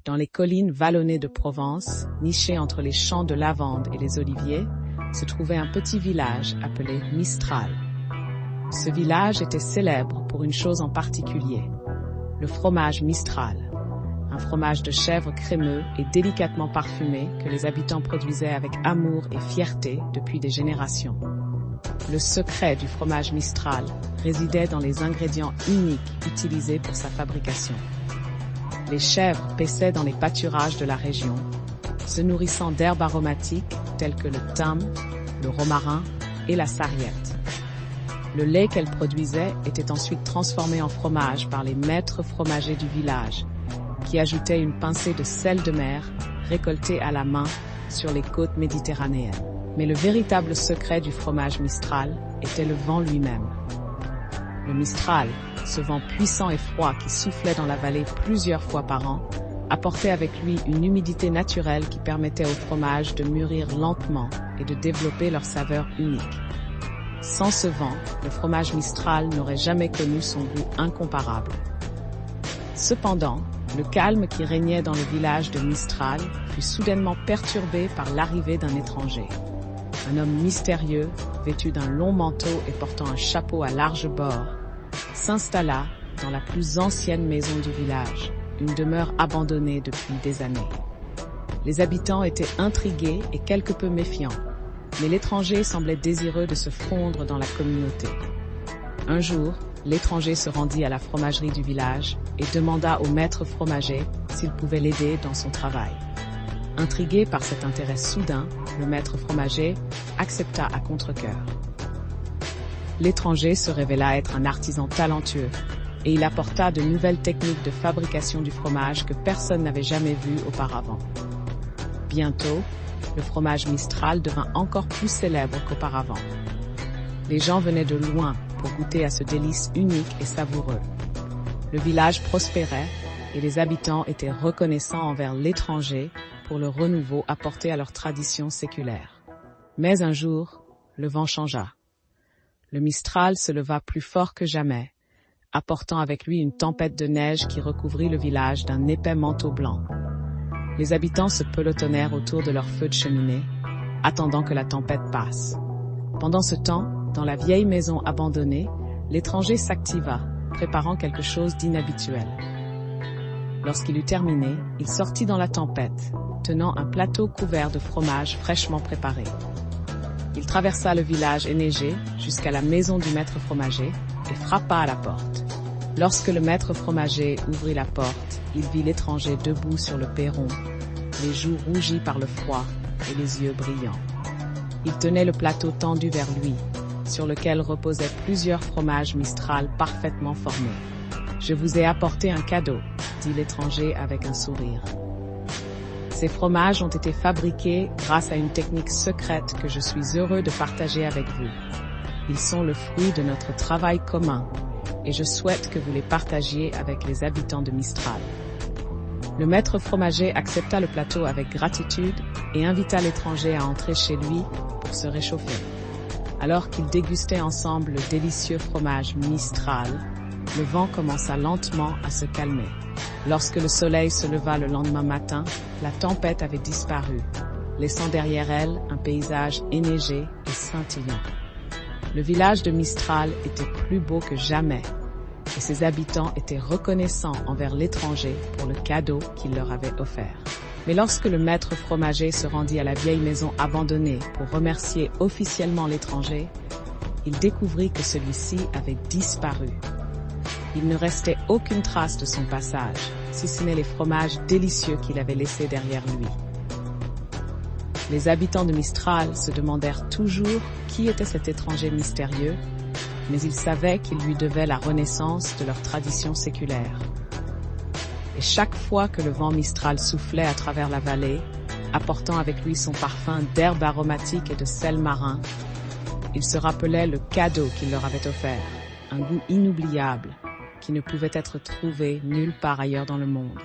Dans les collines vallonnées de Provence, nichées entre les champs de lavande et les oliviers, se trouvait un petit village appelé Mistral. Ce village était célèbre pour une chose en particulier, le fromage Mistral, un fromage de chèvre crémeux et délicatement parfumé que les habitants produisaient avec amour et fierté depuis des générations. Le secret du fromage Mistral résidait dans les ingrédients uniques utilisés pour sa fabrication. Les chèvres paissaient dans les pâturages de la région, se nourrissant d'herbes aromatiques telles que le thym, le romarin et la sarriette. Le lait qu'elles produisaient était ensuite transformé en fromage par les maîtres fromagers du village, qui ajoutaient une pincée de sel de mer récoltée à la main sur les côtes méditerranéennes. Mais le véritable secret du fromage Mistral était le vent lui-même. Le Mistral, ce vent puissant et froid qui soufflait dans la vallée plusieurs fois par an, apportait avec lui une humidité naturelle qui permettait au fromage de mûrir lentement et de développer leur saveur unique. Sans ce vent, le fromage Mistral n'aurait jamais connu son goût incomparable. Cependant, le calme qui régnait dans le village de Mistral fut soudainement perturbé par l'arrivée d'un étranger. Un homme mystérieux, vêtu d'un long manteau et portant un chapeau à large bord, s'installa dans la plus ancienne maison du village, une demeure abandonnée depuis des années. Les habitants étaient intrigués et quelque peu méfiants, mais l'étranger semblait désireux de se fondre dans la communauté. Un jour, l'étranger se rendit à la fromagerie du village et demanda au maître fromager s'il pouvait l'aider dans son travail. Intrigué par cet intérêt soudain, le maître fromager accepta à contre-cœur. L'étranger se révéla être un artisan talentueux et il apporta de nouvelles techniques de fabrication du fromage que personne n'avait jamais vues auparavant. Bientôt, le fromage Mistral devint encore plus célèbre qu'auparavant. Les gens venaient de loin pour goûter à ce délice unique et savoureux. Le village prospérait et les habitants étaient reconnaissants envers l'étranger pour le renouveau apporté à leur tradition séculaire. Mais un jour, le vent changea. Le Mistral se leva plus fort que jamais, apportant avec lui une tempête de neige qui recouvrit le village d'un épais manteau blanc. Les habitants se pelotonnèrent autour de leur feu de cheminée, attendant que la tempête passe. Pendant ce temps, dans la vieille maison abandonnée, l'étranger s'activa, préparant quelque chose d'inhabituel. Lorsqu'il eut terminé, il sortit dans la tempête, tenant un plateau couvert de fromage fraîchement préparé. Il traversa le village enneigé jusqu'à la maison du maître fromager et frappa à la porte. Lorsque le maître fromager ouvrit la porte, il vit l'étranger debout sur le perron, les joues rougies par le froid et les yeux brillants. Il tenait le plateau tendu vers lui, sur lequel reposaient plusieurs fromages Mistral parfaitement formés. « Je vous ai apporté un cadeau », dit l'étranger avec un sourire. Ces fromages ont été fabriqués grâce à une technique secrète que je suis heureux de partager avec vous. Ils sont le fruit de notre travail commun et je souhaite que vous les partagiez avec les habitants de Mistral. Le maître fromager accepta le plateau avec gratitude et invita l'étranger à entrer chez lui pour se réchauffer. Alors qu'ils dégustaient ensemble le délicieux fromage Mistral, le vent commença lentement à se calmer. Lorsque le soleil se leva le lendemain matin, la tempête avait disparu, laissant derrière elle un paysage enneigé et scintillant. Le village de Mistral était plus beau que jamais, et ses habitants étaient reconnaissants envers l'étranger pour le cadeau qu'il leur avait offert. Mais lorsque le maître fromager se rendit à la vieille maison abandonnée pour remercier officiellement l'étranger, il découvrit que celui-ci avait disparu. Il ne restait aucune trace de son passage, si ce n'est les fromages délicieux qu'il avait laissés derrière lui. Les habitants de Mistral se demandèrent toujours qui était cet étranger mystérieux, mais ils savaient qu'ils lui devaient la renaissance de leur tradition séculaire. Et chaque fois que le vent Mistral soufflait à travers la vallée, apportant avec lui son parfum d'herbes aromatiques et de sel marin, ils se rappelaient le cadeau qu'il leur avait offert, un goût inoubliable, qui ne pouvait être trouvé nulle part ailleurs dans le monde.